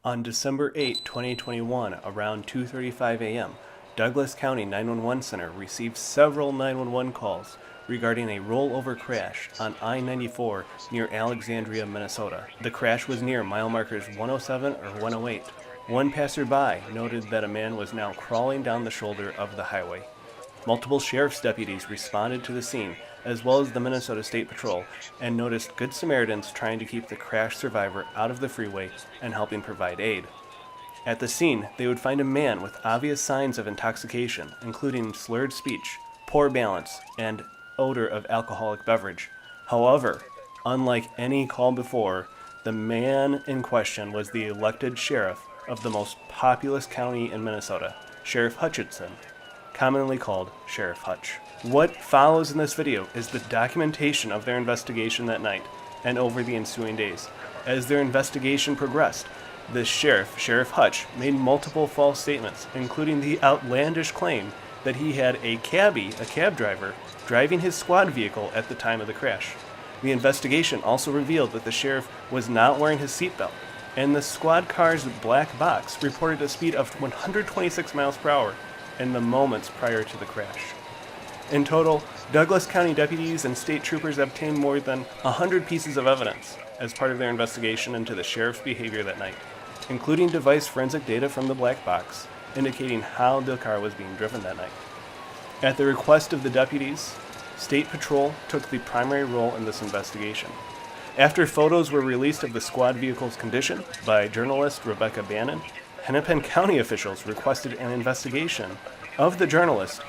On December 8, 2021, around 2:35 a.m., Douglas County 911 Center received several 911 calls regarding a rollover crash on I-94 near Alexandria, Minnesota. The crash was near mile markers 107 or 108. One passerby noted that a man was now crawling down the shoulder of the highway. Multiple sheriff's deputies responded to the scene, as well as the Minnesota State Patrol, and noticed Good Samaritans trying to keep the crash survivor out of the freeway and helping provide aid. At the scene, they would find a man with obvious signs of intoxication, including slurred speech, poor balance, and odor of alcoholic beverage. However, unlike any call before, the man in question was the elected sheriff of the most populous county in Minnesota, Sheriff Hutchinson, commonly called Sheriff Hutch. What follows in this video is the documentation of their investigation that night and over the ensuing days. As their investigation progressed, the Sheriff Hutch, made multiple false statements, including the outlandish claim that he had a cab driver, driving his squad vehicle at the time of the crash. The investigation also revealed that the sheriff was not wearing his seatbelt, and the squad car's black box reported a speed of 126 miles per hour in the moments prior to the crash. In total, Douglas County deputies and state troopers obtained more than 100 pieces of evidence as part of their investigation into the sheriff's behavior that night, including device forensic data from the black box, indicating how the car was being driven that night. At the request of the deputies, State Patrol took the primary role in this investigation. After photos were released of the squad vehicle's condition by journalist Rebecca Bannon, Hennepin County officials requested an investigation of the journalist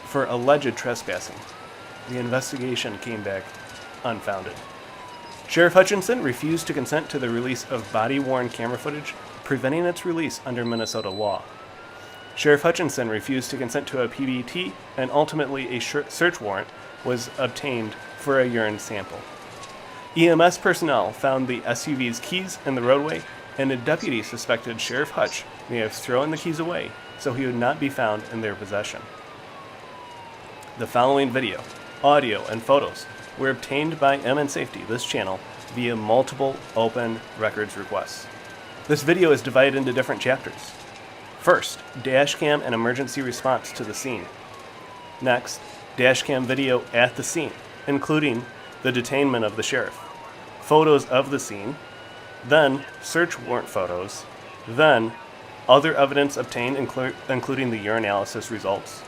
for alleged trespassing. The investigation came back unfounded. Sheriff Hutchinson refused to consent to the release of body-worn camera footage, preventing its release under Minnesota law. Sheriff Hutchinson refused to consent to a PBT, and ultimately a search warrant was obtained for a urine sample. EMS personnel found the SUV's keys in the roadway, and a deputy suspected Sheriff Hutch may have thrown the keys away so he would not be found in their possession. The following video, audio, and photos were obtained by MN Safety, this channel, via multiple open records requests. This video is divided into different chapters. First, dashcam and emergency response to the scene. Next, dashcam video at the scene, including the detainment of the sheriff, photos of the scene, then search warrant photos, then other evidence obtained including the urinalysis results,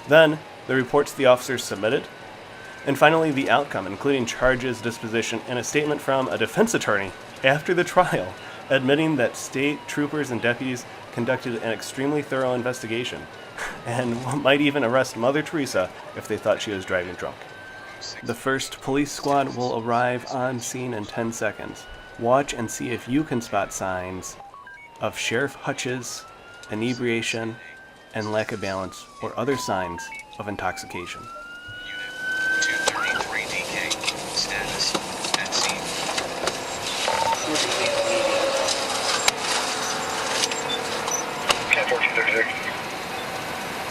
then the reports the officers submitted, and finally the outcome, including charges, disposition, and a statement from a defense attorney after the trial admitting that state troopers and deputies conducted an extremely thorough investigation and might even arrest Mother Teresa if they thought she was driving drunk. The first police squad will arrive on scene in 10 seconds. Watch and see if you can spot signs of Sheriff Hutch's inebriation and lack of balance or other signs of intoxication. Unit 233 DK, status at scene. 1436.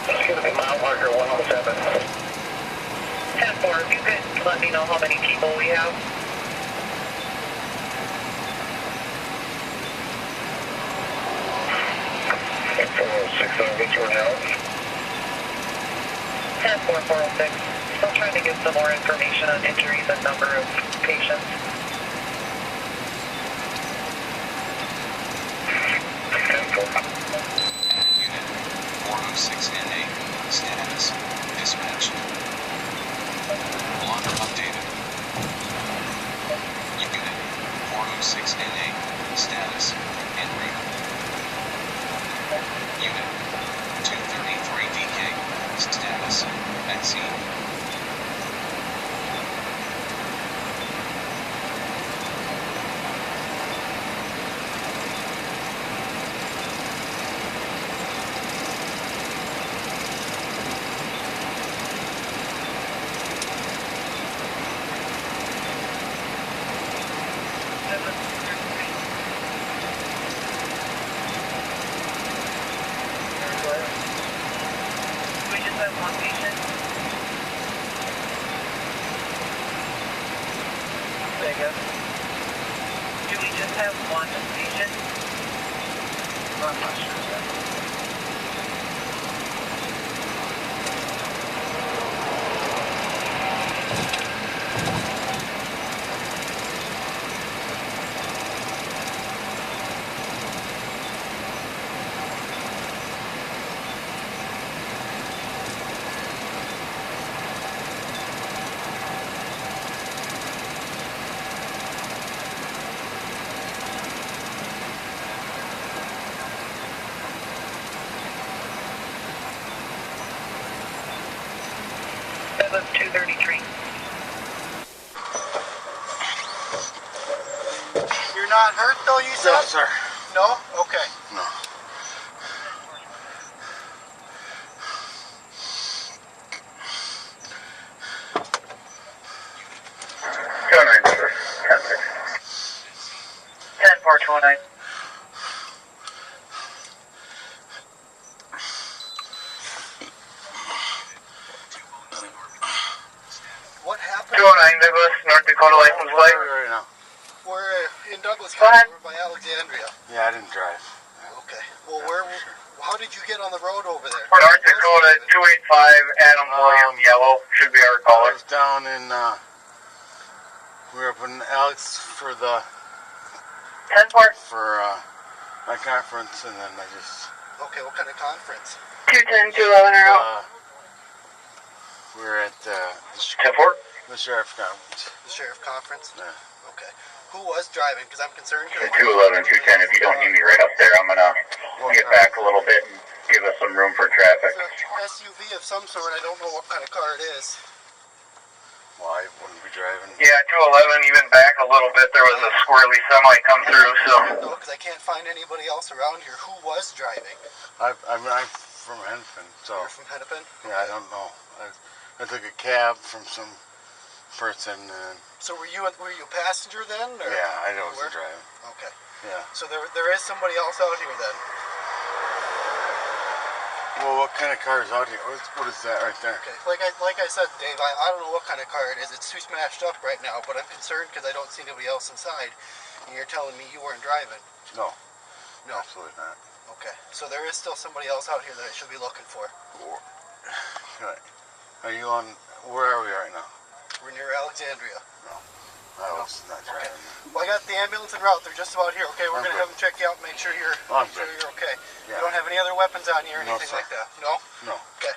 It's going to be mile marker 107. 10-4, if you could let me know how many people we have. 406 on Ventura now. 10-4, 406. Still trying to get some more information on injuries and number of patients. 10-4. Unit 406 NA, status dispatch. Log updated. Unit 406 NA, status en route. Unit 233 DK, status at scene. We just have one patient. Say again? Do we just have one patient? I'm not sure yet. That was 233. You're not hurt though, you said? No, sir. No? Okay. No. Go 9, sir. 10-4, 209. What happened? 209 Douglas, North Dakota license Where plate. are we right now? We're in Douglas Go ahead. County. We're by Alexandria. Yeah, I didn't drive. Okay. Well, how did you get on the road over there? North Dakota 285 Adam William Yellow should be our I caller. was down in, we were up in Alex for 10-4, my conference, and then I just, Okay, what kind of conference? 210, 211 are out. we were at, 10-4. the sheriff conference. The sheriff conference? Yeah. Okay. Who was driving? Because I'm concerned. 211, 210, if you don't need me right up there, I'm gonna get back a little bit and give us some room for traffic. It's a SUV of some sort. I don't know what kind of car it is. Well, I wouldn't be driving. Yeah, 211, even back a little bit, there was a squirrely semi come through, so. No, because I can't find anybody else around here. Who was driving? I'm from Hennepin, so, You're from Hennepin? yeah, I don't know. I took a cab from some person, and, So were you a passenger then? Or yeah, I where? wasn't driving. Okay. Yeah. So there is somebody else out here then? Well, what kind of car is out here? What is that right there? Okay. Like I said, Dave, I don't know what kind of car it is. It's too smashed up right now, but I'm concerned because I don't see anybody else inside. And you're telling me you weren't driving. No, No. absolutely not. Okay. So there is still somebody else out here that I should be looking for. Right. Are you on, where are we right now? We're near Alexandria. I was not driving. Well, I got the ambulance en route. They're just about here. Okay, we're I'm gonna good. have them check you out, make sure you're I'm good. okay. Yeah. You don't have any other weapons on you or No, anything sir. like that. No. No. Okay.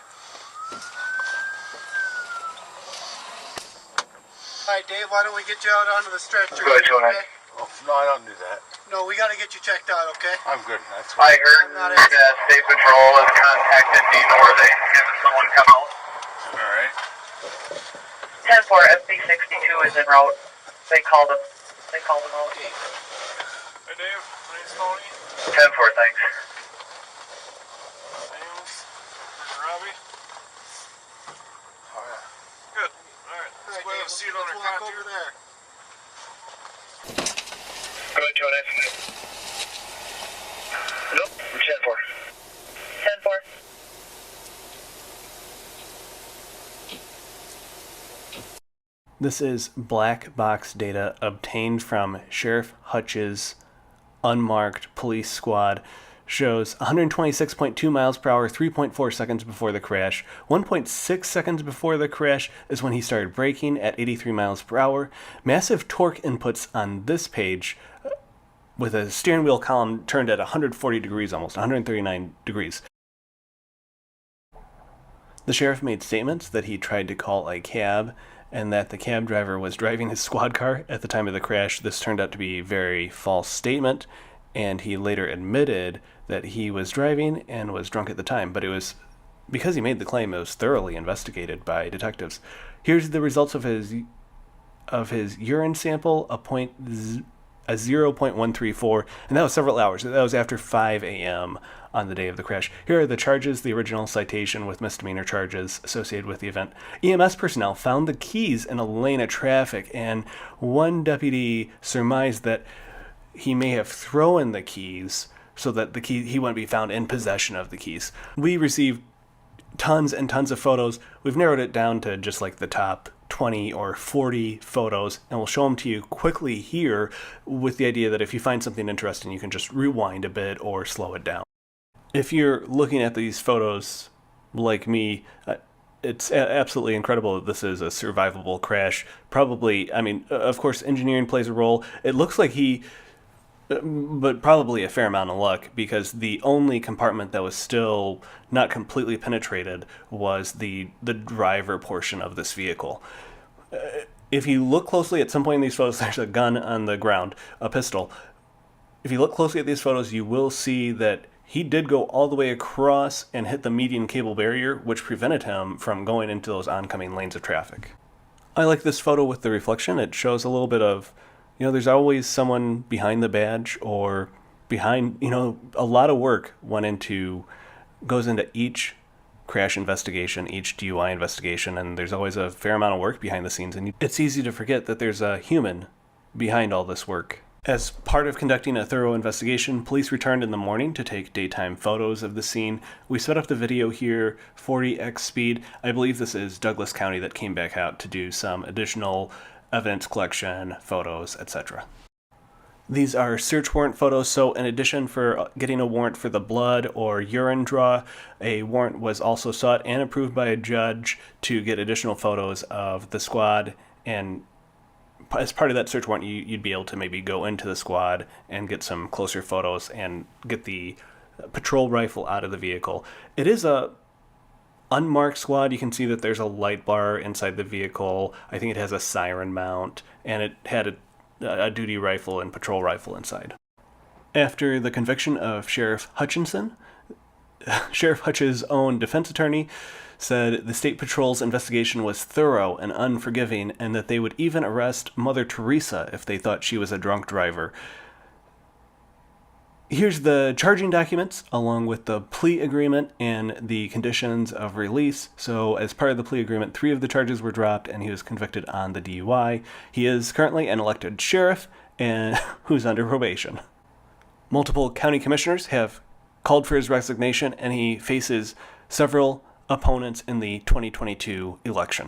All right, Dave. Why don't we get you out onto the stretcher? Go ahead, Joe. Okay? Oh, no, I don't do that. No, we got to get you checked out. Okay. I'm good. That's I fine. heard that State Patrol has contacted me, or they having someone come out. All right. 10-4, FB62 is en route. They called him. They called him out. Hey Dave, my name's Tony. 10-4, thanks. Amos. Robbie. All right. Good. Alright. All Let's right, go Dave. have a seat on Let's our walk cot over here. there. Go ahead, Jonas. Nope, 10-4. 10-4. This is black box data obtained from Sheriff Hutch's unmarked police squad. Shows 126.2 miles per hour, 3.4 seconds before the crash. 1.6 seconds before the crash is when he started braking at 83 miles per hour. Massive torque inputs on this page with a steering wheel column turned at 140 degrees, almost 139 degrees. The sheriff made statements that he tried to call a cab and that the cab driver was driving his squad car at the time of the crash. This turned out to be a very false statement, and he later admitted that he was driving and was drunk at the time, but it was because he made the claim, it was thoroughly investigated by detectives. Here's the results of his urine sample, a 0.134, and that was several hours. That was after 5 a.m. on the day of the crash. Here are the charges, the original citation with misdemeanor charges associated with the event. EMS personnel found the keys in a lane of traffic, and one deputy surmised that he may have thrown the keys so that he wouldn't be found in possession of the keys. We received tons and tons of photos. We've narrowed it down to just like the top 20 or 40 photos, and we'll show them to you quickly here with the idea that if you find something interesting, you can just rewind a bit or slow it down. If you're looking at these photos like me, it's absolutely incredible that this is a survivable crash. Probably, I mean, of course, engineering plays a role. It looks like but probably a fair amount of luck, because the only compartment that was still not completely penetrated was the driver portion of this vehicle. If you look closely at some point in these photos, there's a gun on the ground, a pistol. If you look closely at these photos, you will see that he did go all the way across and hit the median cable barrier, which prevented him from going into those oncoming lanes of traffic. I like this photo with the reflection. It shows a little bit of, there's always someone behind the badge or behind, a lot of work goes into each crash investigation, each DUI investigation, and there's always a fair amount of work behind the scenes, and it's easy to forget that there's a human behind all this work. As part of conducting a thorough investigation, police returned in the morning to take daytime photos of the scene. We sped up the video here, 40x speed. I believe this is Douglas County that came back out to do some additional evidence collection, photos, etc. These are search warrant photos, so in addition for getting a warrant for the blood or urine draw, a warrant was also sought and approved by a judge to get additional photos of the squad, and as part of that search warrant, you'd be able to maybe go into the squad and get some closer photos and get the patrol rifle out of the vehicle. It is a unmarked squad. You can see that there's a light bar inside the vehicle. I think it has a siren mount, and it had a duty rifle and patrol rifle inside. After the conviction of Sheriff Hutchinson, Sheriff Hutch's own defense attorney said the State Patrol's investigation was thorough and unforgiving, and that they would even arrest Mother Teresa if they thought she was a drunk driver. Here's the charging documents, along with the plea agreement and the conditions of release. So as part of the plea agreement, 3 of the charges were dropped, and he was convicted on the DUI. He is currently an elected sheriff and who's under probation. Multiple county commissioners have called for his resignation, and he faces several opponents in the 2022 election.